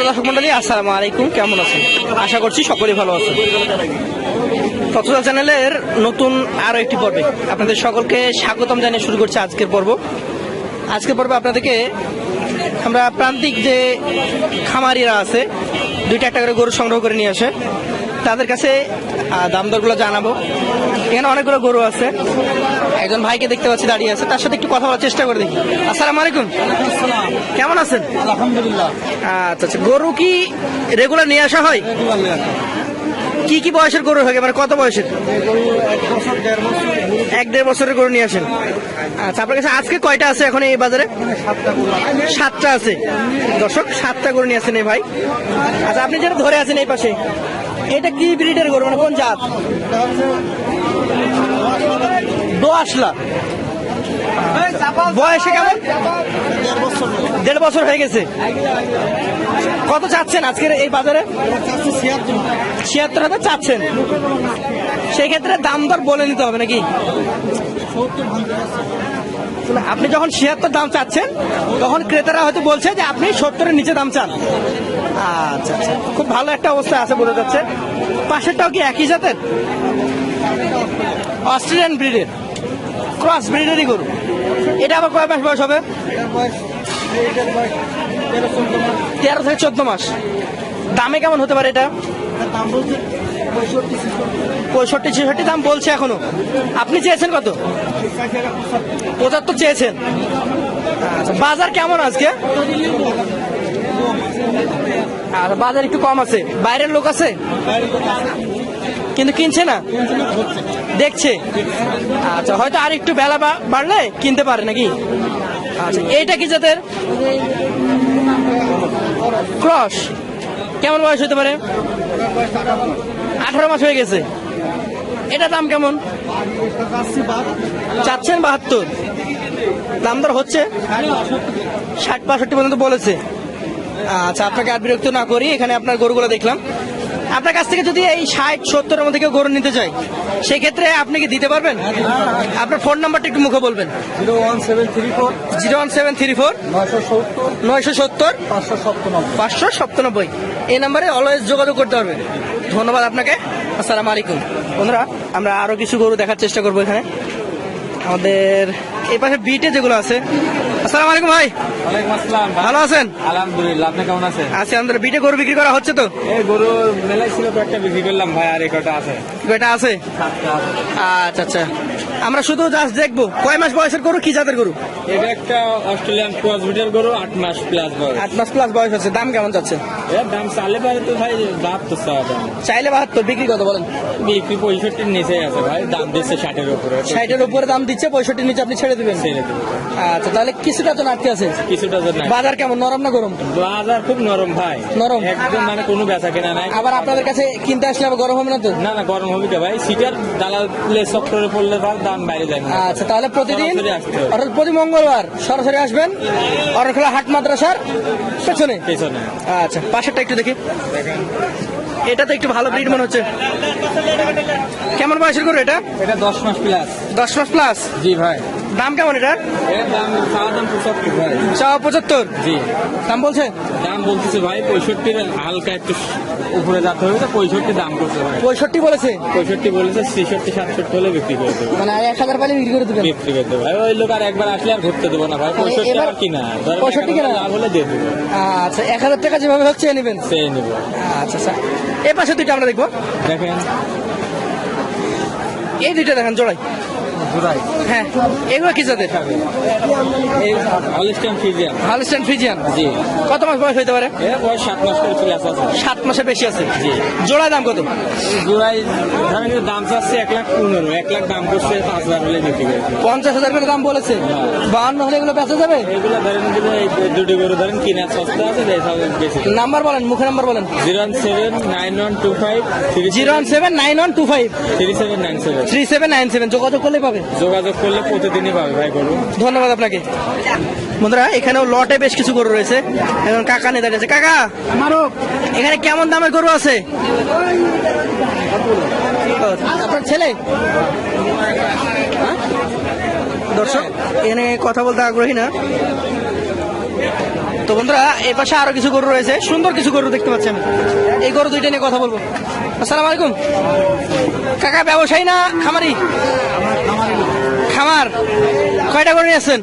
দর্শক মন্ডলী, আসসালামু আলাইকুম। কেমন আছেন? আশা করছি সকলেই ভালো আছেন। তথ্যদা চ্যানেলের নতুন আরো একটি পর্বে আপনাদের সকলকে স্বাগতম জানিয়ে শুরু করছি আজকের পর্ব। আজকের পর্বে আপনাদেরকে আমরা প্রান্তিক যে খামারিরা আছে, দুইটা একটা করে গরু সংগ্রহ করে নিয়ে আসে, তাদের কাছে দাম দরগুলো জানাবো। এখানে অনেকগুলো গরু আছে। একজন ভাইকে দেখতে পাচ্ছি দাঁড়িয়ে আছে, তার সাথে একটু কথা বলার চেষ্টা করে দেখি। আসসালামু আলাইকুম। কেমন আছেন? আলহামদুলিল্লাহ। আচ্ছা আচ্ছা, গরু কি রেগুলার নিয়ে আসা হয়? কি কি বয়সের গরু হয়, মানে কত বয়সের? 1-1.5 বছরের গরু নিয়ে আসেন। আচ্ছা, আপনার কাছে আজকে কয়টা আছে এখন এই বাজারে? 7টা আছে। দর্শক, 7টা গরু নিয়ে আসেন এই ভাই। আচ্ছা, আপনি যেটা ধরে আছেন এই পাশে, এটা কি ব্রিডের গরু, মানে কোন জাত? দোআঁশলা। বয়সে কেমন? 1.5 বছর হয়ে গেছে। কত চাচ্ছেন আজকের এই বাজারে? 76,000 চাচ্ছেন। সেই ক্ষেত্রে দাম দর বলে নিতে হবে নাকি? আপনি যখন 76 দাম চাচ্ছেন, তখন ক্রেতারা হয়তো বলছে যে আপনি 70-এর নিচে দাম চান। আচ্ছা আচ্ছা, খুব ভালো একটা অবস্থা আছে বোঝা যাচ্ছে। পাশেরটাও কি একই জাতের? অস্ট্রেলিয়ান ব্রিডের, ক্রস ব্রিডেরই গরু। এটা আবার কয় মাস বয়স হবে? 13 থেকে 14 মাস। দামে কেমন হতে পারে এটা? 65-66 দাম বলছে এখনো। আপনি চেয়েছেন কত? 75 চেয়েছেন। আচ্ছা, বাজার কেমন আজকে? আর বাজার একটু কম আছে। বাইরের লোক আছে কিন্তু কিনছে না, দেখছে। আচ্ছা, হয়তো আর একটু বেলা বাড়লে কিনতে পারে নাকি? আচ্ছা, এইটা কি জাতের? ক্রস। কেমন বয়স হতে পারে? 18 মাস হয়ে গেছে। এটা দাম কেমন চাচ্ছেন? 72 দাম দর হচ্ছে। 60-65 পর্যন্ত বলেছে। আচ্ছা, আপনাকে আর বিরক্ত না করি, এখানে আপনার গরুগুলো দেখলাম। আপনার কাছ থেকে যদি এই 60-70-এর মধ্যে কেউ গরু নিতে চাই, সেই ক্ষেত্রে আপনি কি দিতে পারবেন? আপনার ফোন নাম্বারটা একটু মুখে বলবেন। 01734 970 597। এই নাম্বারে অলওয়েজ যোগাযোগ করতে পারবেন। ধন্যবাদ আপনাকে। আসসালামু আলাইকুম। বন্ধুরা, আমরা আরো কিছু গরু দেখার চেষ্টা করবো এখানে। আমাদের এই পাশে বিটে যেগুলো আছে। আসসালামু আলাইকুম ভাই। ওয়ালাইকুম আসসালাম। ভালো আছেন? আলহামদুলিল্লাহ। আপনি কেমন আছেন? আছি আমাদের বিটে গরু বিক্রি করা হচ্ছে তো? এই গরু মেলায় ছিল তো, একটা বিক্রি করলাম ভাই, আর একটা আছে। এটা আছে? আচ্ছা আচ্ছা, আমরা শুধু জাস্ট দেখবো। কয় মাস বয়সের গরু, কি জাতের গরু? এটা একটা অস্ট্রেলিয়ান ক্রস ব্রিডের গরু, 8 মাস প্লাস বয়স। 8 মাস প্লাস বয়স আছে। দাম কেমন যাচ্ছে? এর দাম চাইলে পারে তো ভাই 72 চাওয়া দাম। চাইলে 72, বিক্রি কত বলেন? বিক্রি 65-র নিচে আছে ভাই, দাম দিচ্ছে 60-এর উপরে। 60-এর উপরে দাম দিচ্ছে, 65-র নিচে আপনি ছেড়ে দিবেন? ছেড়ে দেবো। আচ্ছা, তাহলে কিছুটা তো আটকে আছে। কিছুটা তো নাই। বাজার কেমন, নরম না গরম? বাজার খুব নরম ভাই, নরম একদম, মানে কোনো বেচা কেনা নাই। আবার আপনাদের কাছে কিনতে আসলে আবার গরম হবে না তো? না না, গরম হবে তো ভাই, সিটার দালাল চক্করে পড়লে দাম বাইরে যায় না। আচ্ছা, তাহলে প্রতিদিন সরাসরি আসতে হবে। অর্থাৎ প্রতি মঙ্গলবার সরাসরি আসবেন অরণখোলা হাট মাদ্রাসার পেছনে। আচ্ছা, পাশেরটা একটু দেখি। এটা তো একটু ভালো ব্রিড মনে হচ্ছে। কেমন বয়সের গরু এটা? এটা 10 মাস প্লাস। 10 মাস প্লাস? জি ভাই। দাম কেমন এটা? এর দাম চাওয়া দাম 75 ভাই। চাওয়া 75? জি। দাম বলছে? দাম বলতেছে ভাই 65-এর হালকা একটু উপরে যেতে হবে, তো 65 দাম করছে ভাই। 65 বলেছে? 65 বলেছে। 66-67 হলে বিক্রি করে দেবো। মানে 1000 পালে বিক্রি করে দেবেন? বিক্রি করে দেবো ভাই। ওই লোক আর একবার আসলে আর ঘুরতে দেবো না ভাই। 65 আর কিনা 65 কিনা লাভ হলে দিয়ে দেবো। আচ্ছা, 1000 টাকা যেভাবে হচ্ছে নেবেন? সেই নেবো। আচ্ছা আচ্ছা, এই পাশে দুইটা আমরা দেখবো। দেখেন এই দুইটা দেখেন জোড়াই। হ্যাঁ, এগুলো কি জাতের? এই হলস্টাইন ফ্রিজিয়ান। Holstein Friesian? জি। কত মাস বয়স হতে পারে? এর বয়স 7 মাস করে প্লাস আছে। 7 মাসের বেশি আছে? জি। জোড়ায় দাম কত? জোড়াই ধরেন দাম চাচ্ছে 1,15,000, 1 লাখ দাম করছে, 5,000 হলে বিক্রি করে। 50,000 করে দাম বলেছে? 52 হলে এগুলো বেচা যাবে? এগুলো ধরেন এই দুটো গরু ধরেন কিনা সস্তা আছে, বেশি। নাম্বার বলেন, মুখে নাম্বার বলেন। 0179125 0179125 3797। 3797 যোগাযোগ করলে পাবে? যোগাযোগ করলে প্রতিদিনই পাবে ভাই গরু। ধন্যবাদ আপনাকে। বন্ধুরা, এখানেও লটে বেশ কিছু গরু রয়েছে। এখন কাকা নিয়ে দাঁড়িয়েছে। কাকা, এখানে কেমন দামের গরু আছে? আপনার ছেলে? দর্শক, এখানে কথা বলতে আগ্রহী না। তো বন্ধুরা এই পাশে আরো কিছু গরু রয়েছে, সুন্দর কিছু গরু দেখতে পাচ্ছেন। এই গরু দুইটা নিয়ে কথা বলবো। আসসালামু আলাইকুম কাকা, ব্যবসায়ী না খামারি? খামার। কয়টা গরু নিয়ে আসছেন?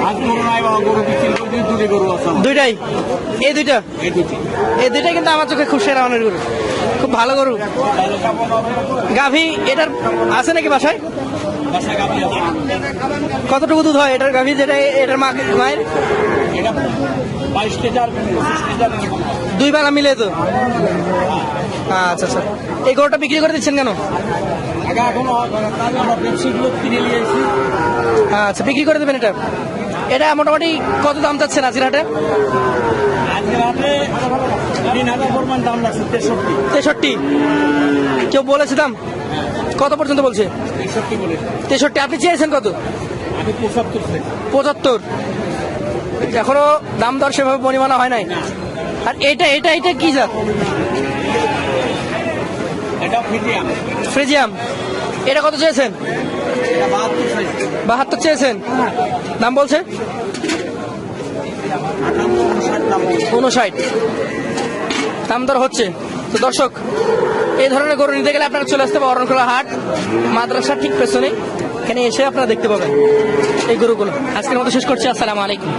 আজ গরু নাই বাবা, গরু বিক্রি করে দুটি গরু আছে আমার। দুইটাই? এই দুইটা? এই দুটি। এই দুইটাই কিন্তু আমার চোখে খুব সেরা মানের গরু, খুব ভালো গরু। গাভী এটার আছে নাকি বাসায়? বাসায় গাভী আছে। কতটুকু দুধ হয় এটার গাভী, যেটা এটার মায়ের? এটা 22 লিটার 25 লিটার এরকম হয়। দুই বেলা মিলে তো? আচ্ছা আচ্ছা। এই গরুটা বিক্রি করে দিচ্ছেন কেন? আগে এখনো আমরা ব্যবসায়ীগুলো কিনে নিয়ে এসেছি। আচ্ছা, বিক্রি করে দেবেন এটা? এটা মোটামুটি কত দাম চাচ্ছেন আজকের হাটে? আজকের হাটে 3000 পরিমাণ দাম লাগছে। 63 63? কেউ বলেছে দাম? কত পর্যন্ত বলছে? 63 বলে। 63? আপনি চেয়েছেন কত? আমি 75 চাই। 75? এখনো দাম দর সেভাবে পরিমাণা হয় নাই। আর এটা এটা এটা কি জাত? এটা ফিটিয়াম। ফ্রিজিয়াম? এটা কত চেয়েছেন? এটা 72 চাই। 72 চেয়েছেন? দাম বলছে 58 দাম। 59। দাম দর হচ্ছে। তো দর্শক, এই ধরনের গরু নিতে গেলে আপনারা চলে আসতে পারেন অরণখোলা হাট, মাদ্রাসা ঠিক পেছনে। এখানে এসে আপনারা দেখতে পাবেন এই গরুগুলো। আজকের মতো শেষ করছি। আসসালামু আলাইকুম।